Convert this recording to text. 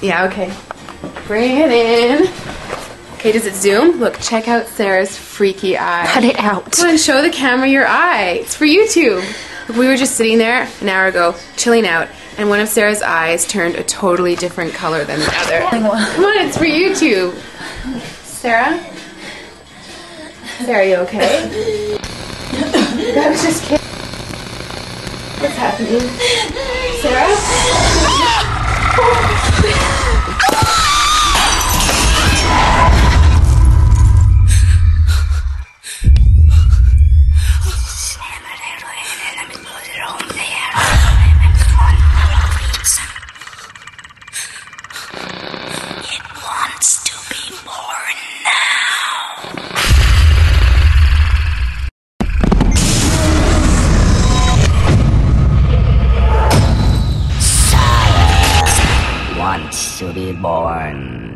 Yeah, okay. Bring it in. Okay, does it zoom? Look, check out Sarah's freaky eye. Cut it out. Come on, show the camera your eye. It's for YouTube. Look, we were just sitting there an hour ago, chilling out, and one of Sarah's eyes turned a totally different color than the other. Come on, it's for YouTube. Sarah? Sarah, are you okay? I was just kidding. What's happening? Sarah? It wants to be born now. Wants to be born.